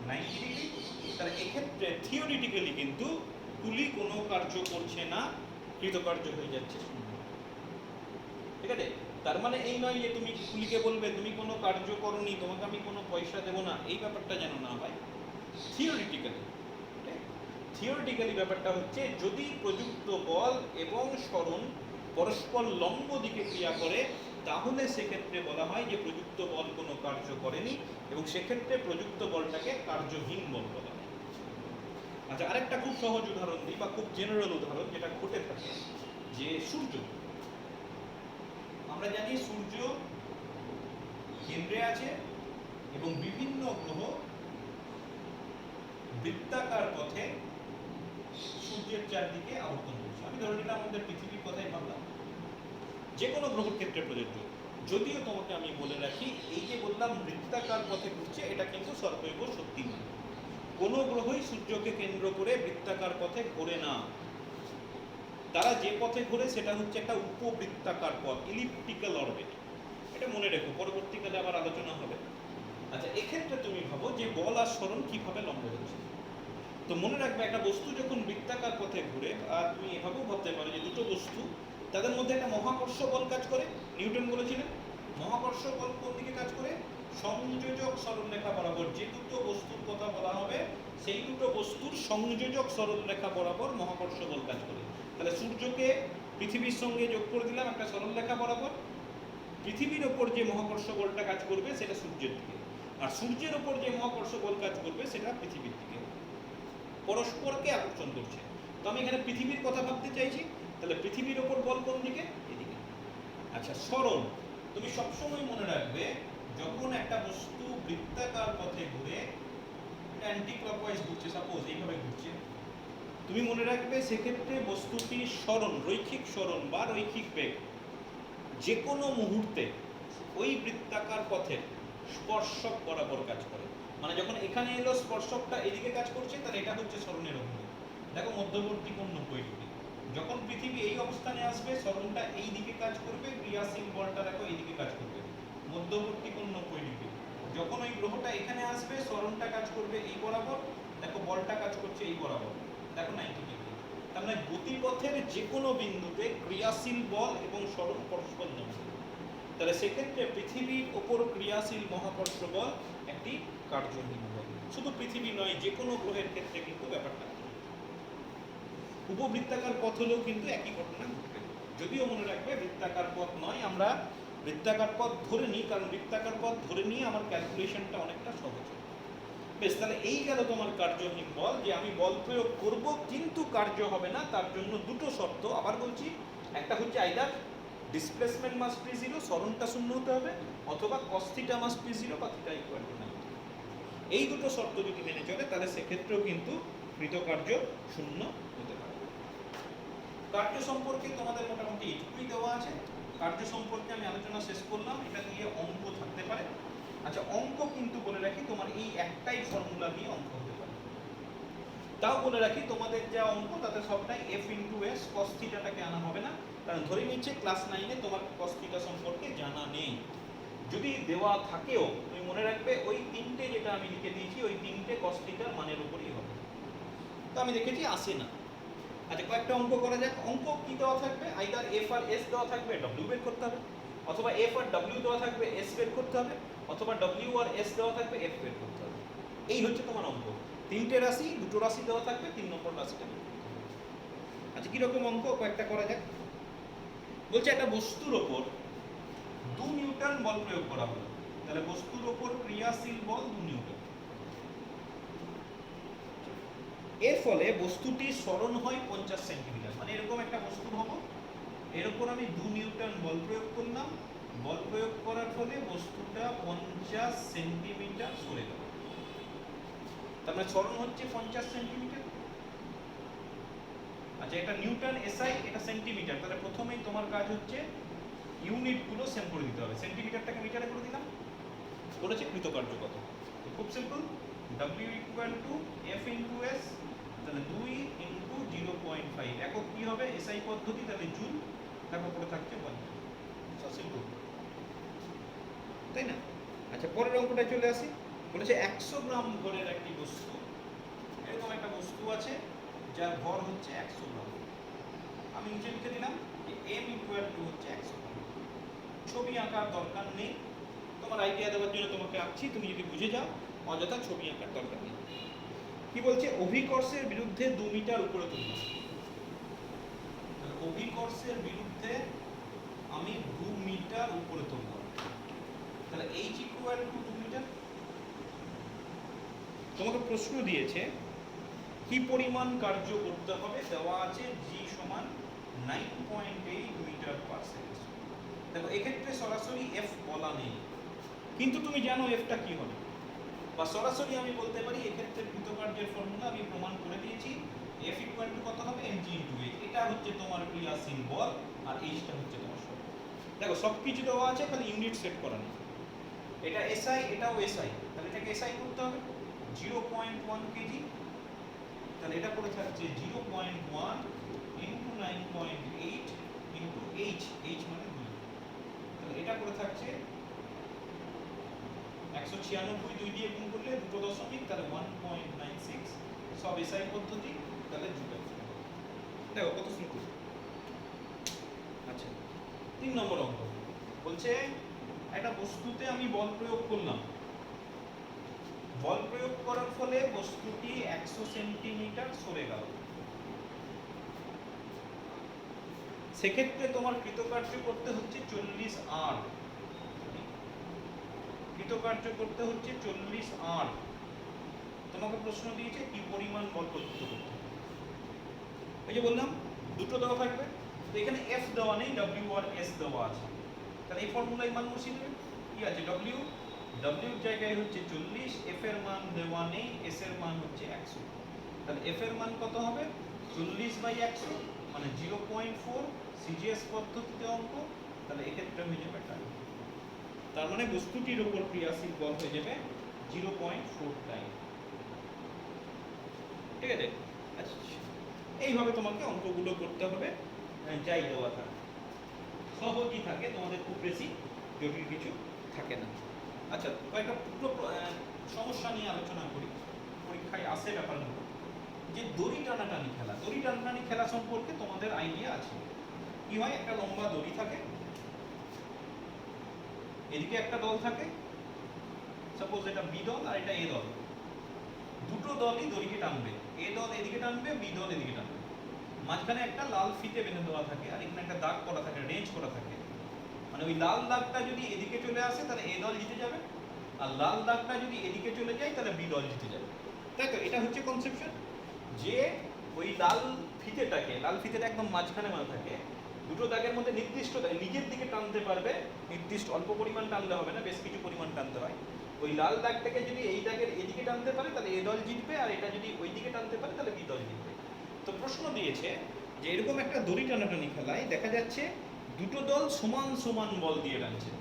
90 ডিগ্রি। তাহলে এক্ষেত্রে থিওরিটিক্যালি কিন্তু কুলি কোনো কার্য করছে না, কৃতকার্য হয়ে যাচ্ছে শূন্য। ঠিক আছে? তার মানে এই নয় যে তুমি কুলিকে বলবে তুমি কোনো কার্য করনি, তোমাকে আমি কোনো পয়সা দেবো না, এই ব্যাপারটা যেন না হয়। থিওরিটিক্যালি ব্যাপারটা হচ্ছে, যদি প্রযুক্ত বল এবং সরণ পরস্পর লম্ব দিকে ক্রিয়া করে, তাহলে সেক্ষেত্রে বলা হয় যে প্রযুক্ত বল কোনো কার্য করেনি, এবং সেক্ষেত্রে প্রযুক্ত বলটাকে কার্যহীন বল বলা হয়। আচ্ছা আরেকটা খুব সহজ উদাহরণ দিই, বা খুব জেনারেল উদাহরণ যেটা ঘটে থাকে, যে সূর্য। আমরা জানি সূর্য কেন্দ্রে আছে এবং বিভিন্ন গ্রহ বৃত্তাকার পথে সূর্যের চারদিকে আবর্তন করছে। আমি ধরে নিলাম আমাদের পৃথিবীর কথাই ভাবলাম, যে কোনো গ্রহের ক্ষেত্রে প্রযোজ্য। যদিও তোমাকে আমি বলে রাখি, এই যে বললাম বৃত্তাকার পথে ঘুরছে, এটা কিন্তু সর্বৈব সত্যি নয়। কোনো গ্রহই সূর্যকে কেন্দ্র করে বৃত্তাকার পথে ঘোরে না। তারা যে পথে ঘোরে সেটা হচ্ছে একটা উপবৃত্তাকার পথ, ইলিপ্টিক্যাল অরবিট। এটা মনে রেখো, পরবর্তীকালে আবার আলোচনা হবে। আচ্ছা এক্ষেত্রে তুমি ভাবো যে বল আর সরণ কিভাবে লম্ব হচ্ছে। তো মনে রাখবে, একটা বস্তু যখন বৃত্তাকার পথে ঘুরে, আর তুমি এভাবেও ভাবতে পারো যে দুটো বস্তু, তাদের মধ্যে একটা মহাকর্ষ বল কাজ করে। নিউটন বলেছিলেন মহাকর্ষ বল কোন দিকে কাজ করে? সংযোজক সরলরেখা বরাবর। যে দুটো বস্তুর কথা বলা হবে সেই দুটো বস্তুর সংযোজক সরলরেখা বরাবর মহাকর্ষ বল কাজ করে। তাহলে সূর্যকে পৃথিবীর সঙ্গে যোগ করে দিলাম একটা সরলরেখা বরাবর। পৃথিবীর ওপর যে মহাকর্ষ বলটা কাজ করবে সেটা সূর্যের দিকে, আর সূর্যের ওপর যে মহাকর্ষ বল কাজ করবে সেটা পৃথিবীর দিকে, পরস্পরকে আকর্ষণ করছে। তো আমি এখানে পৃথিবীর কথা ভাবতে চাইছি, তাহলে পৃথিবীর ওপর বল কোন দিকে? এদিকে। আচ্ছা সরণ, তুমি সবসময় মনে রাখবে, যখন একটা বস্তু বৃত্তাকার পথে ঘুরে, অ্যান্টি ক্লকওয়াইজ ঘুরছে, সাপোজ এইভাবে ঘুরছে, তুমি মনে রাখবে সেক্ষেত্রে বস্তুটির সরণ, রৈখিক সরণ বা রৈখিক বেগ যে কোনো মুহূর্তে ওই বৃত্তাকার পথের স্পর্শক বরাবর কাজ করে। মানে যখন এখানে এলো স্পর্শকটা এদিকে কাজ করছে, তাহলে এটা হচ্ছে সরণের অভিমুখ। দেখো মধ্যবর্তী কোণ 90 ডিগ্রি। যখন পৃথিবী এই অবস্থানে আসবে, সরণটা এই দিকে কাজ করবে, ক্রিয়াশীল বলটা দেখো এইদিকে কাজ করবে, মধ্যবর্তী কোণ 90 ডিগ্রি। যখন ওই গ্রহটা এখানে আসবে, সরণটা কাজ করবে এই বরাবর, দেখো বলটা কাজ করছে এই বরাবর, দেখো 90 ডিগ্রি। তার মানে গতিপথের যে কোনো বিন্দুতে ক্রিয়াশীল বল এবং সরণ পরস্পর লম্ব। তাহলে সেক্ষেত্রে পৃথিবীর ওপর ক্রিয়াশীল মহাকর্ষ বল একটি কার্যহীন বল। শুধু পৃথিবী নয়, যে কোনো গ্রহের ক্ষেত্রে কিন্তু ব্যাপারটা। উপবৃত্তাকার পথ হলেও কিন্তু একই ঘটনা ঘটবে, যদিও মনে রাখবে বৃত্তাকার পথ নয়, আমরা বৃত্তাকার পথ ধরে নিই, কারণ বৃত্তাকার পথ ধরে নিয়ে আমার ক্যালকুলেশনটা অনেকটা সহজ হয়। বেশ, তাহলে এই গেল তোমার কার্যহীন বল, যে আমি বল প্রয়োগ করব কিন্তু কার্য হবে না। তার জন্য দুটো শর্ত, আবার বলছি, একটা হচ্ছে আইদার ডিসপ্লেসমেন্ট মাস্ট বি 0, সরণটা শূন্য হতে হবে, অথবা cos থিটা মাস্ট বি 0 বা থিটা ইকুয়াল টু 90। এই দুটো শর্ত যদি মেনে চলে, তাহলে সেক্ষেত্রেও কিন্তু কৃতকার্য শূন্য হতে পারে। কার্য সম্পর্কে তোমাদের মোটামুটি এইটুকুই দেওয়া আছে। কার্য সম্পর্কে আমি আলোচনা শেষ করলাম, এটা দিয়ে অঙ্ক থাকতে পারে। আচ্ছা, অঙ্ক কিন্তু বলে রাখি তোমার এই একটাই ফর্মুলা দিয়ে অঙ্ক হতে পারে। তাও বলে রাখি তোমাদের যা অঙ্ক তাতে সবটাই এফ ইন্টু এস কস থিটাটাকে আনা হবে না, কারণ ধরে নিচ্ছে ক্লাস 9-এ তোমার কস থিটা সম্পর্কে জানা নেই। যদি দেওয়া থাকেও তুমি মনে রাখবে ওই তিনটে যেটা আমি লিখে দিয়েছি ওই তিনটে কস থিটার মানের উপরই হবে। তো আমি দেখেছি আসে না। আচ্ছা, কয়েকটা অঙ্ক করা যাক। অঙ্ক কি দেওয়া থাকবে? আইদার এফ আর এস দেওয়া থাকবে, ডব্লিউ বের করতে হবে, অথবা এফ আর ডব্লিউ দেওয়া থাকবে, এস বের করতে হবে, অথবা ডব্লিউ আর এস দেওয়া থাকবে, এফ বের করতে হবে। এই হচ্ছে তোমার অঙ্ক। তিনটে রাশি, দুটো রাশি দেওয়া থাকবে, 3 নম্বর রাশিটা বের করতে হবে। আচ্ছা, কিরকম অঙ্ক কয়েকটা করা যাক। বলছে একটা বস্তুর ওপর 2 নিউটন বল প্রয়োগ করা হলো, তাহলে বস্তুর ওপর ক্রিয়াশীল বল 2 নিউটন। এর ফলে বস্তুটি সরণ হয় 50 সেন্টিমিটার। মানে এরকম একটা বস্তুর হবো, এর উপর আমি 2 নিউটন বল প্রয়োগ করলাম, বল প্রয়োগ করার ফলে বস্তুটা 50 সেন্টিমিটার সরে গেল। তার মানে সরণ হচ্ছে 50 সেন্টিমিটার। আচ্ছা, এটা নিউটন এসআই, এটা সেন্টিমিটার, তাহলে প্রথমেই তোমার কাজ হচ্ছে ইউনিটগুলো সেম করে দিতে হবে। সেন্টিমিটারটাকে মিটারে করে দিলাম, করেছে কৃতকার্য কত? খুব simple, W equal to F into S, তাহলে 2 ইন্টু 0.5 একক কি হবে? এসআই পদ্ধতি, তাহলে জুল, তারপর পরে থাকছে 1। সিম্পল, তাই না? আচ্ছা, পরের অঙ্কটা চলে আসি। বলেছে 100 গ্রাম ভরের একটি বস্তু, এরকম একটা বস্তু আছে যার ভর হচ্ছে 100 গ্রাম। আমি নিচে লিখে দিলাম যে M ইকুয়াল টু হচ্ছে 100 গ্রাম। ছবি আঁকার দরকার নেই, তোমার আইডিয়া দেওয়ার জন্য তোমাকে আঁকছি, তুমি যদি বুঝে যাও অযথা ছবি আঁকার দরকার নেই। কি বলছে? অভিকর্ষের বিরুদ্ধে 2 মিটার উপরে তুললাম। অভিকর্ষের বিরুদ্ধে আমি 2 মিটার উপরে তুললাম, তাহলে H ইকুয়াল টু 2 মিটার। তোমাকে প্রশ্ন দিয়েছে কি পরিমাণ কার্য করতে হবে, দেওয়া আছে G সমান 9.8 মিটার পার সেকেন্ড। দেখো, এক্ষেত্রে সরাসরি F বলা নেই, কিন্তু তুমি জানো Fটা কি হবে, বা সরাসরি আমি বলতে পারি এক্ষেত্রে কৃতকার্যের ফর্মুলা আমি প্রমাণ করে দিয়েছি। F ইকুয়াল টু কত হবে? mg into h। এটা হচ্ছে তোমার ক্রিয়াশীল বল, আর এইচটা হচ্ছে তোমার সরণ। দেখো, সব কিছু দেওয়া আছে, খালি ইউনিট সেট করা নেই। এটা এসআই, এটাও এসআই, তাহলে এটাকে এসআই করতে হবে 0.1 কেজি। তাহলে এটা করে থাকছে 0.1 ইন্টু 9.8 ইন্টু এইচ, এইচ মানে 2, তাহলে এটা করে থাকছে 196, 2 দিয়ে গুণ করলে 2 দশমিক, তাহলে 1.96, সব এসআই পদ্ধতি, তাহলে জুল। দেখো কত সিম্পল। আচ্ছা, 3 নম্বর অঙ্ক বলছে একটা বস্তুতে আমি বল প্রয়োগ করলাম, বল প্রয়োগ করার ফলে বস্তুটি 100 সেন্টিমিটার সরে গেল। সেক্ষেত্রে তোমার কৃতকার্য করতে হচ্ছে 40 আর, কৃতকার্য করতে হচ্ছে 40 আর। তোমাকে প্রশ্ন দিয়েছে কি পরিমাণ বল প্রযুক্ত করতে হবে। ওই যে বললাম দুটো দেওয়া থাকবে, তো এখানে F দেওয়া নেই, W আর S দেওয়া আছে, তাহলে এই ফর্মুলায় মান বসিয়ে দেবে। কি আছে? W, W এর জায়গায় হচ্ছে 40, F এর মান দেওয়া নেই, S এর মান হচ্ছে 100। তাহলে F এর মান কত হবে? 40/100 মানে 0.4, সিজিএস পদ্ধতিতে অঙ্ক, তাহলে এক্ষেত্রে হয়ে যাবে টাইম। তার মানে বস্তুটির উপর ক্রিয়াশীল বল হয়ে যাবে 0.4 টাইম। ঠিক আছে? আচ্ছা, এইভাবে তোমাকে অঙ্কগুলো করতে হবে, যাই দেওয়া থাকে সহজই থাকে, তোমাদের খুব বেশি জটিল কিছু থাকে না। আচ্ছা, কয়েকটা সমস্যা নিয়ে আলোচনা করি, পরীক্ষায় আসে ব্যাপারগুলো। যে দড়ি টানাটানি খেলা, দড়ি টানাটানি খেলা সম্পর্কে তোমাদের আইডিয়া আছে? কি হয়? একটা লম্বা দড়ি থাকে, এদিকে একটা দল থাকে, সাপোজ এটা বি দল আর এটা এ দল। দুটো দলই দড়িকে টানবে, এ দল এদিকে টানবে, বি দল এদিকে টানবে। মাঝখানে একটা লাল ফিতে বেঁধে দেওয়া থাকে, আর এখানে একটা দাগ করা থাকে, রেঞ্জ করা থাকে। মানে ওই লাল দাগটা যদি এদিকে চলে আসে তাহলে এ দল জিতে যাবে, আর লাল দাগটা যদি এদিকে চলে যায় তাহলে বি দল জিতে যাবে। তাই তো? এটা হচ্ছে কনসেপশন, যে ওই লাল ফিতেটা একদম মাঝখানে মারা থাকে, দুটো দাগের মধ্যে নির্দিষ্ট নিজের দিকে টানতে পারবে, নির্দিষ্ট অল্প পরিমাণ টানলে হবে না, বেশ কিছু পরিমাণ টানতে হয়। ওই লাল দাগটাকে যদি এই দাগের এদিকে টানতে পারে তাহলে এ দল জিতবে, আর এটা যদি ওই দিকে টানতে পারে তাহলে বি দল জিতবে। তো প্রশ্ন দিয়েছে যে এরকম একটা দড়ি টানাটানি খেলায় দেখা যাচ্ছে দুটো দল সমান সমান বল দিয়ে টানছে,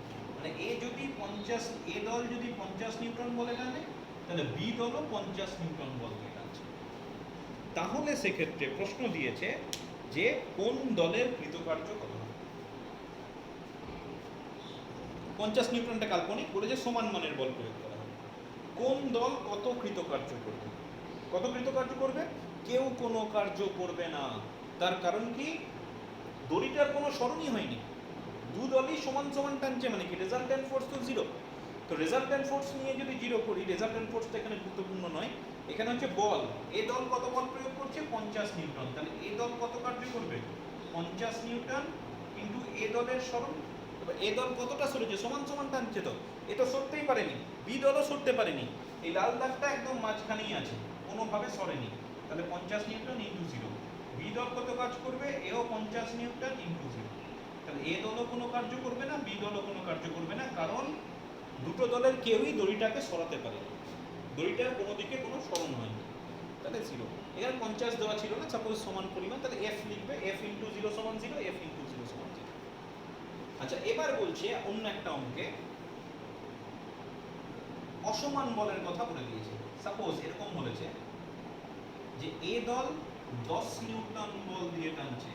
মানে এ যদি 50, এ দল যদি 50 নিউটন বলে টানে, তাহলে বি দলও 50 নিউটন বল দিয়ে টানছে। তাহলে সেক্ষেত্রে প্রশ্ন দিয়েছে যে কোন দলের কৃতকার্য কত হবে। 50 নিউটনটা কাল্পনিক, বলেছে সমান মানের বল প্রয়োগ করা হবে। কোন দল কত কৃতকার্য করবে? কত কৃতকার্য করবে? কেউ কোনো কার্য করবে না। তার কারণ কি? দড়িটার কোনো সরণই হয়নি, দু দলই সমান সমান টানছে, মানে কি রেজাল্ট্যান্ট ফোর্স তো জিরো। তো রেজাল্ট্যান্ট ফোর্স নিয়ে যদি জিরো করি, রেজাল্ট্যান্ট ফোর্সটা এখানে গুরুত্বপূর্ণ নয়, এখানে হচ্ছে বল। এ দল কত বল প্রয়োগ করছে? 50 নিউটন। তাহলে এ দল কত কার্য করবে? 50 নিউটন ইন্টু এ দলের সরণ। এবার এ দল কতটা সরেছে? সমান সমান টানছে, তো এ তো সরতেই পারেনি, বি দলও সরতে পারেনি, এই লাল দাগটা একদম মাঝখানেই আছে, কোনোভাবে সরেনি। তাহলে 50 নিউটন ইন্টু জিরো। বি দল কত কাজ করবে? এও 50 নিউটন ইন্টু জিরো। তাহলে এ দলও কোনো কার্য করবে না, বি দলও কোনো কার্য করবে না, কারণ দুটো দলের কেউই দড়িটাকে সরাতে পারে না, দড়িটার কোনো দিকে কোনো সরণ হয়নি। তাহলে জিরো। এখানে 50 দেওয়া ছিল না, সাপোজ সমান পরিমাণ, তাহলে এফ লিখবে, এফ ইন্টু জিরো সমান জিরো, এফ ইন্টু জিরো সমান জিরো। আচ্ছা, এবার বলছে অন্য একটা অঙ্কে অসমান বলের কথা বলে দিয়েছে। সাপোজ এরকম বলেছে যে এ দল 10 নিউটন বল দিয়ে টানছে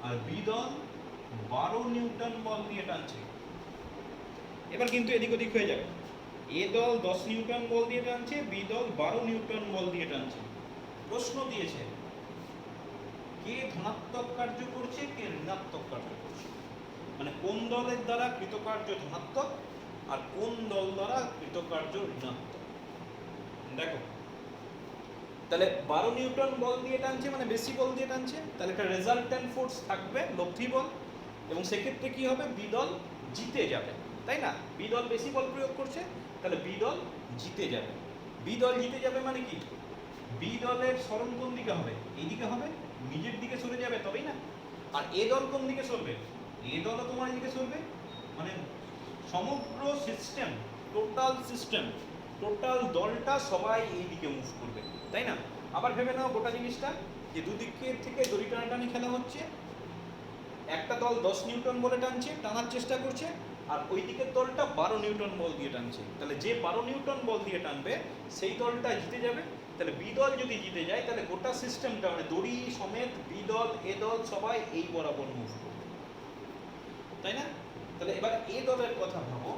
আর বি দল 12 নিউটন বল দিয়ে টানছে। এবার কিন্তু এদিক ওদিক হয়ে যাবে, এ দল 10 নিউটন বল দিয়ে টানছে, বি দল 12 নিউটন বল দিয়ে টানছে। প্রশ্ন দিয়েছে কে ধনাত্মক কার্য করছে, কে ঋণাত্মক কার্য করছে, মানে কোন দলের দ্বারা কৃতকার্য ধনাত্মক আর কোন দল দ্বারা কৃতকার্য ঋণাত্মক। দেখো, তাহলে 12 নিউটন বল দিয়ে টানছে মানে বেশি বল দিয়ে টানছে, তাহলে একটা রেজাল্ট্যান্ট ফোর্স থাকবে, লব্ধি বল, এবং সেক্ষেত্রে কি হবে? বি দল জিতে যাবে, তাই না? বি দল বেশি বল প্রয়োগ করছে, তাহলে বি দল জিতে যাবে। বি দল জিতে যাবে মানে কি? বি দলের সরণ কোন দিকে হবে? এইদিকে হবে, নিজের দিকে সরে যাবে, তবেই না? আর এ দল কোন দিকে সরবে? এ দলও তোমার এদিকে সরবে, মানে সমগ্র সিস্টেম, টোটাল সিস্টেম, টোটাল দলটা সবাই এই দিকে মুভ করবে, তাই না? আবার ভেবে নাও গোটা জিনিসটা, যে দুদিকের থেকে দড়ি টানাটানি খেলা হচ্ছে, একটা দল 10 নিউটন বলে টানছে, টানার চেষ্টা করছে, আর ওই দিকের দলটা 12 নিউটন বল দিয়ে টানছে। তাহলে যে 12 নিউটন বল দিয়ে টানবে সেই দলটা জিতে যাবে। তাহলে বি দল যদি জিতে যায়, তাহলে গোটা সিস্টেমটা মানে দড়ি সমেত বি দল এ দল সবাই এই বরাবর মুভ করবে, তাই না? তাহলে এবার এ দলের কথা ভাবো,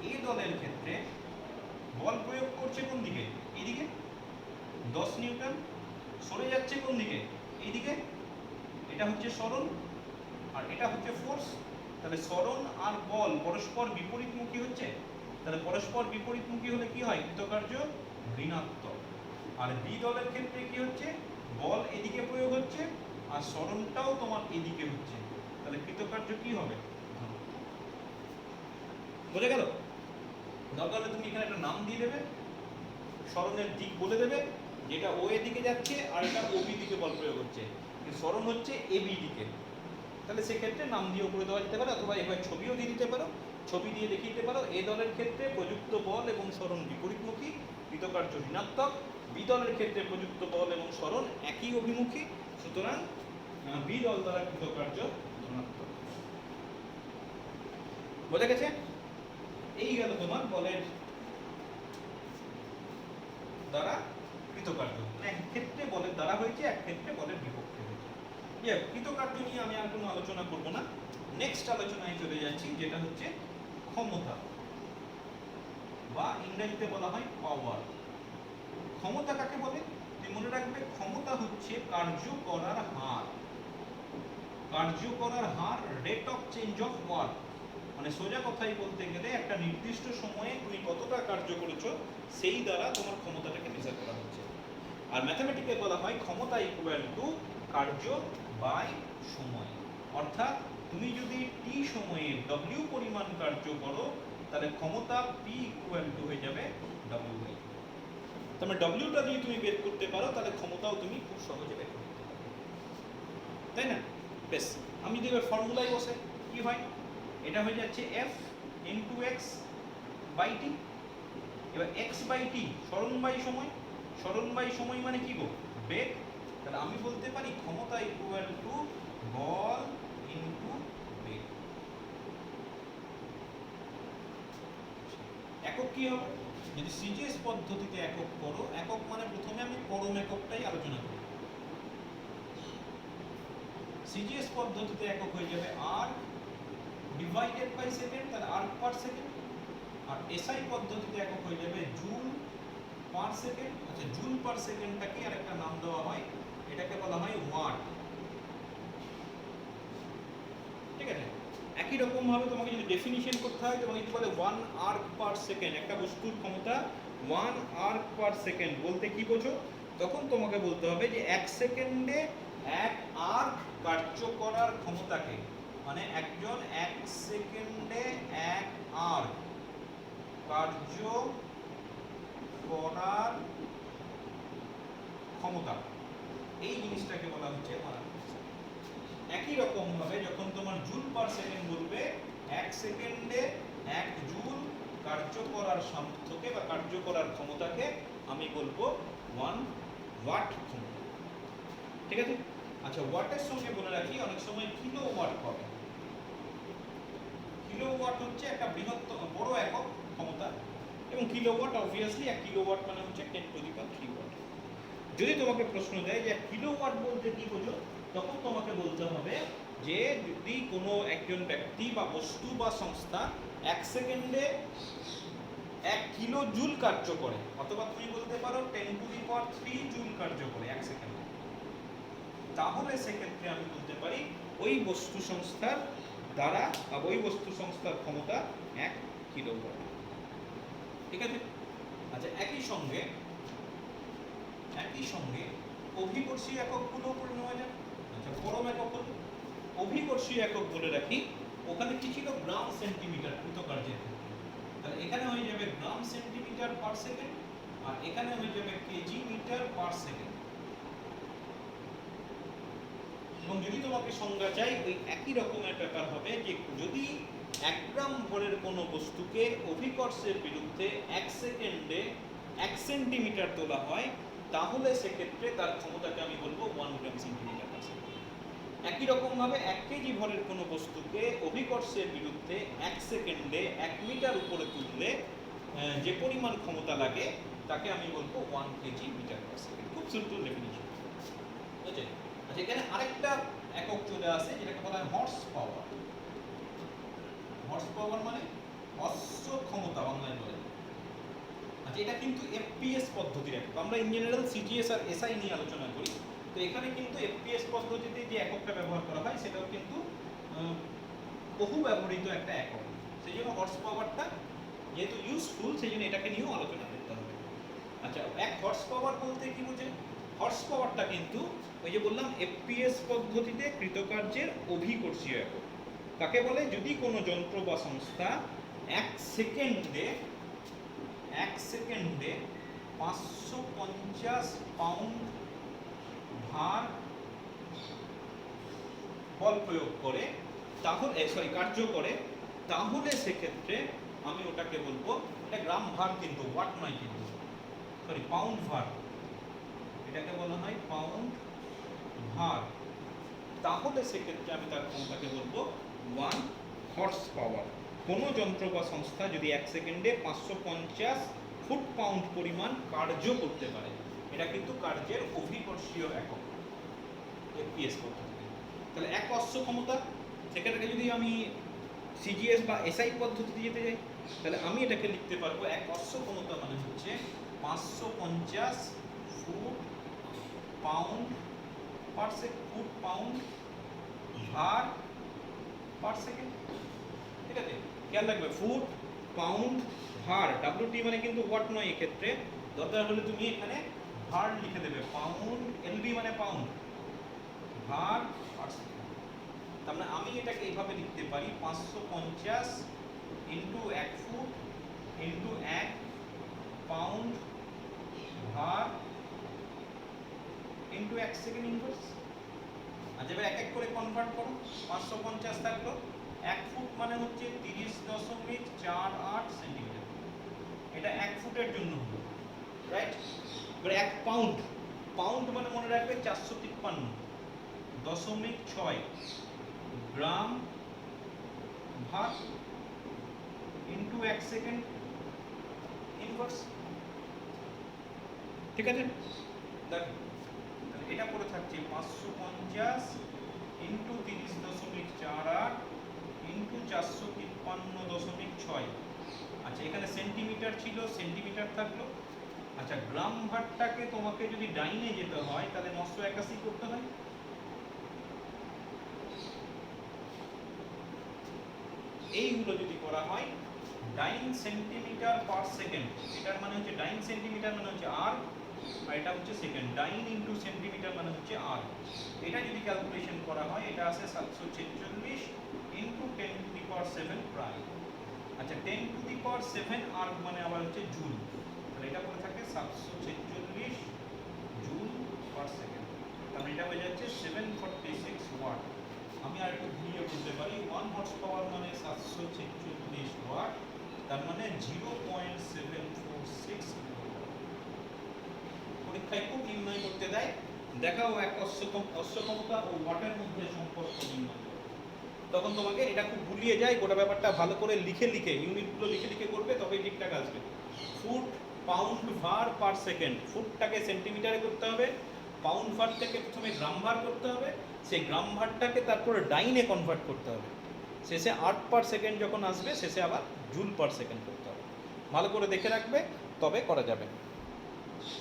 এ দলের ক্ষেত্রে বল প্রয়োগ করছে কোন দিকে? এইদিকে 10 নিউটন, সরে যাচ্ছে কোন দিকে? এইদিকে। এটা হচ্ছে সরণ আর এটা হচ্ছে ফোর্স। তাহলে সরণ আর বল পরস্পর বিপরীতমুখী হচ্ছে, তাহলে পরস্পর বিপরীতমুখী হলে কি হয়? কৃতকার্য ঋণাত্মক। আর বি দলের ক্ষেত্রে কি হচ্ছে? বল এদিকে প্রয়োগ হচ্ছে আর সরণটাও তোমার এদিকে হচ্ছে, তাহলে কৃতকার্য কি হবে? বোঝা গেল? দরকার হলে তুমি এখানে একটা নাম দিয়ে দেবে, সরণের দিক বলে দেবে, যেটা ও এদিকে যাচ্ছে আর এটা ও বি দিকে বল প্রয়োগ হচ্ছে, সরণ হচ্ছে এ বি দিকে। তাহলে সেক্ষেত্রে নাম দিয়েও করে দেওয়া যেতে পারে, অথবা এবার ছবিও দিয়ে দিতে পারো, ছবি দিয়ে দেখিয়ে দিতে পারো। এ দলের ক্ষেত্রে প্রযুক্ত বল এবং সরণ বিপরীতমুখী, কৃতকার্য ঋণাত্মক। বি দলের ক্ষেত্রে প্রযুক্ত বল এবং সরণ একই অভিমুখী, সুতরাং বি দল দ্বারা কৃতকার্য ধনাত্মক। বোঝা গেছে? এই গেল তোমার বলের দ্বারা কৃতকার্য, এক ক্ষেত্রে বলের দ্বারা হয়েছে, এক ক্ষেত্রে বলের বিপক্ষে হয়েছে। কৃতকার্য নিয়ে আমি আর কোনো আলোচনা করব না, নেক্সট আলোচনায় চলে যাচ্ছি, যেটা হচ্ছে ক্ষমতা, বা ইংরেজিতে বলা হয় পাওয়ার। ক্ষমতা কাকে বলে? তুমি মনে রাখবে, ক্ষমতা হচ্ছে কার্য করার হার, কার্য করার হার, rate of change of work. মানে সোজা কথাই বলতে গেলে একটা নির্দিষ্ট সময়ে তুমি কতটা কার্য করেছো সেই দ্বারা তোমার ক্ষমতাটাকে মেজার করা হচ্ছে। আর ম্যাথমেটিকে বলা হয় ক্ষমতা ইকুয়াল টু কার্য বাই সময়। অর্থাৎ তুমি যদি টি সময়ে ডব্লিউ পরিমাণ কার্য করো, তাহলে ক্ষমতা পি ইকুয়াল টু হয়ে যাবে ডব্লিউ বাই। তাহলে ডব্লিউটা যদি তুমি বের করতে পারো, তাহলে ক্ষমতাও তুমি খুব সহজে বের করতে পারো, তাই না? বেশ, আমি যদি এবার ফর্মুলায় বসে কি হয়, এটা হয়ে যাচ্ছে F into x by T. এবার এক্স বাই টি সরণ বাই সময়, সরণ বাই সময় মানে কি গো? বেগ। তাহলে আমি বলতে পারি ক্ষমতা ইকুয়াল টু বল ইন্টু বেগ। একক কি হবে? যদি সিজিএস পদ্ধতিতে একক করো, একক মানে প্রথমে আমি পরম এককটাই আলোচনা করি। সিজিএস পদ্ধতিতে একক হয়ে যাবে আর্ক ডিভাইডেড বাই সেকেন্ড, তাহলে আর্ক পার সেকেন্ড। আর এসআই পদ্ধতিতে একক হয়ে যাবে জুল পার সেকেন্ড। আচ্ছা, জুল পার সেকেন্ডটাকে আর একটা নাম দেওয়া হয়, এটাকে বলা হয় ওয়াট। ঠিক আছে, একই রকম ভাবে তোমাকে যদি ডেফিনিশন করতে হয়, তোমাকে যদি বলে 1 আর্ক পার সেকেন্ড, একটা বস্তুর ক্ষমতা 1 আর্ক পার সেকেন্ড বলতে কি বোঝো, তখন তোমাকে বলতে হবে যে 1 সেকেন্ডে 1 আর্ক কার্য করার ক্ষমতাকে, মানে একজন 1 সেকেন্ডে 1 আর্ক কার্য করার ক্ষমতা, এই জিনিসটাকে বলা হচ্ছে আর্ক। একই রকম ভাবে যখন তোমার জুল পার সেকেন্ড বলবে, 1 সেকেন্ডে 1 জুল কার্য করার সামর্থ্যকে বা কার্য করার ক্ষমতাকে আমি বলবো 1 ওয়াট ক্ষমতা। ঠিক আছে? আচ্ছা, ওয়াটের সঙ্গে বলে রাখি অনেক সময় কিলোওয়াট পাবে। কিলোওয়াট হচ্ছে একটা বৃহত্তম বড় একক ক্ষমতা, এবং কিলোওয়াট অবভিয়াসলি 1 কিলোওয়াট মানে হচ্ছে 10⁻³ ওয়াট। যদি তোমাকে প্রশ্ন দেয় যে কিলোওয়াট বলতে কি বোঝো, তখন তোমাকে বলতে হবে যে যদি কোনো একজন ব্যক্তি বা বস্তু বা সংস্থা 1 সেকেন্ডে 1 কিলো জুল কার্য করে, অথবা তুমি বলতে পারো 10⁻³ জুল কার্য করে 1 সেকেন্ডে, তাহলে সেক্ষেত্রে আমি বলতে পারি ওই বস্তু সংস্থার দ্বারা বা ওই বস্তু সংস্থার ক্ষমতা 1 কিলোওয়াট। ঠিক আছে? আচ্ছা, একই সঙ্গে অভিকর্ষী এককগুলো করে নেওয়া যায়। আচ্ছা, পরম একক হলো অভিকর্ষী একক বলে রাখি, ওখানে কি ছিল? গ্রাম সেন্টিমিটার কৃতকার্যের ক্ষেত্রে। তাহলে এখানে হয়ে যাবে গ্রাম সেন্টিমিটার পার সেকেন্ড, আর এখানে হয়ে যাবে কেজি মিটার পার সেকেন্ড। এবং যদি তোমাকে সংজ্ঞা চাই, ওই একই রকমের ব্যাপার হবে যে যদি 1 গ্রাম ভরের কোনো বস্তুকে অভিকর্ষের বিরুদ্ধে 1 সেকেন্ডে 1 সেন্টিমিটার তোলা হয়, তাহলে সেক্ষেত্রে তার ক্ষমতাকে আমি বলবো 1 গ্রাম সেন্টিমিটার পার সেকেন্ড। একই রকম ভাবে 1 কেজি ভরের কোনো বস্তুকে অভিকর্ষের বিরুদ্ধে 1 সেকেন্ডে 1 মিটার উপরে তুললে যে পরিমাণ ক্ষমতা লাগে তাকে আমি বলবো 1 কেজি মিটার পার সেকেন্ড। খুব সিম্পল ডেফিনিশন। বুঝছেন? আচ্ছা, এখানে আরেকটা একক চলে আসে যেটাকে বলা হয় হর্স পাওয়ার। হর্স পাওয়ার মানে অশ্ব ক্ষমতা বাংলায় বলে। আচ্ছা, এটা কিন্তু এফপিএস পদ্ধতির একক। আমরা ইন জেনারেল সিজিএস আর এসআই নিয়ে আলোচনা করি, তো এখানে কিন্তু এফপিএস পদ্ধতিতে যে এককটা ব্যবহার করা হয় সেটাও কিন্তু বহু ব্যবহৃত একটা একক। সেই জন্য হর্স পাওয়ারটা যেহেতু ইউজফুল, সেই জন্য এটাকে নিয়েও আলোচনা করতে হবে। আচ্ছা, 1 হর্স পাওয়ার বলতে কি বোঝে? হর্স পাওয়ারটা কিন্তু ওই যে বললাম এফপিএস পদ্ধতিতে কৃতকার্যের অভিকর্ষীয় একক। তাকে বলে যদি কোনো যন্ত্র বা সংস্থা 1 সেকেন্ডে 550 পাউন্ড ভার বল প্রয়োগ করে, তাহলে কার্য করে, তাহলে সেক্ষেত্রে আমি ওটাকে বলবো, এটা গ্রাম ভার কিন্তু ওয়াট নয়, কিন্তু পাউন্ড ভার, এটাকে বলা হয় পাউন্ড ভার। তাহলে সেক্ষেত্রে আমি তার ক্ষমতাকে বলবো 1 হর্স পাওয়ার। কোনো যন্ত্র বা সংস্থা যদি 1 সেকেন্ডে 550 ফুট পাউন্ড পরিমাণ কার্য করতে পারে, এটা কিন্তু কার্যের অভিকর্ষীয় একক এফপিএস পদ্ধতি। তাহলে 1 অশ্ব ক্ষমতা, সেক্ষেত্রে যদি আমি সিজিএস বা এসআই পদ্ধতিতে যেতে যাই, তাহলে আমি এটাকে লিখতে পারবো 1 অশ্ব ক্ষমতা মানে হচ্ছে 550 foot pound per second, foot pound ভার পার সেকেন্ড। ঠিক আছে, খেয়াল রাখবে ফুট পাউন্ড ভার, ডাব্লিউটি মানে কিন্তু ওয়াট নয় এক্ষেত্রে। দরকার হলে তুমি এখানে ভার লিখে দেবে, পাউন্ড, এলবি মানে পাউন্ড, ভার পার সেকেন্ড। তার মানে আমি এটাকে এইভাবে লিখতে পারি 550 ইন্টু 1 ফুট ইন্টু 1 পাউন্ড ভার ইন্টু 1 সেকেন্ড ইনভার্স। আচ্ছা, এবার এক এক করে কনভার্ট করো। 550 থাকলো, 1 ফুট মানে হচ্ছে 30.48 সেন্টিমিটার, এটা 1 ফুটের জন্য হলো, রাইট? এবার 1 পাউন্ড, পাউন্ড মানে মনে রাখবে 453.6 গ্রাম ভার ইন্টু 1 সেকেন্ড ইনভার্স। ঠিক আছে, দেখো এটা করে থাকছে 550 ইন্টু 30.48 ইন্টু 453.6। আচ্ছা এখানে সেন্টিমিটার ছিল, সেন্টিমিটার থাকলো। আচ্ছা গ্রাম ভারটাকে তোমাকে যদি ডাইনে যেতে হয় তাহলে 981 করতে হয়। এইগুলো যদি করা হয় ডাইন সেন্টিমিটার পার সেকেন্ড, এটার মানে হচ্ছে ডাইন সেন্টিমিটার মানে হচ্ছে আর, আর এটা হচ্ছে সেকেন্ড। ডাইন ইন্টু সেন্টিমিটার মানে হচ্ছে আর। এটা যদি ক্যালকুলেশন করা হয় এটা আসে 746 ইন্টু 10⁻7 প্রায়। আচ্ছা 10⁻7 আর মানে আবার হচ্ছে জুল, তাহলে এটা পড়ে থাকে 746 জুল পার সেকেন্ড। তাহলে এটা হয়ে যাচ্ছে 746 ওয়াট। আমি আর একটু ঘুরিয়ে বলতে পারি 1 হর্স পাওয়ার মানে 746 ওয়াট, তার মানে 0.746। পরীক্ষায় খুব নির্ণয় করতে দেয়, দেখাও এক অশ্বক্ষমতা ও ওয়াটের মধ্যে সম্পর্ক নির্ণয় করো। তখন তোমাকে এটা খুব ভুলিয়ে যায়, গোটা ব্যাপারটা ভালো করে লিখে লিখে ইউনিটগুলো লিখে লিখে করবে, তবেই ঠিকঠাক আসবে। ফুট পাউন্ড ভার পার সেকেন্ড, ফুটটাকে সেন্টিমিটারে করতে হবে, পাউন্ড ভারটাকে প্রথমে গ্রাম ভার করতে হবে, সেই গ্রাম ভারটাকে তারপরে ডাইনে কনভার্ট করতে হবে, শেষে 8 পার সেকেন্ড যখন আসবে শেষে আবার জুল পার সেকেন্ড করতে হবে। ভালো করে দেখে রাখবে, তবে করা যাবে।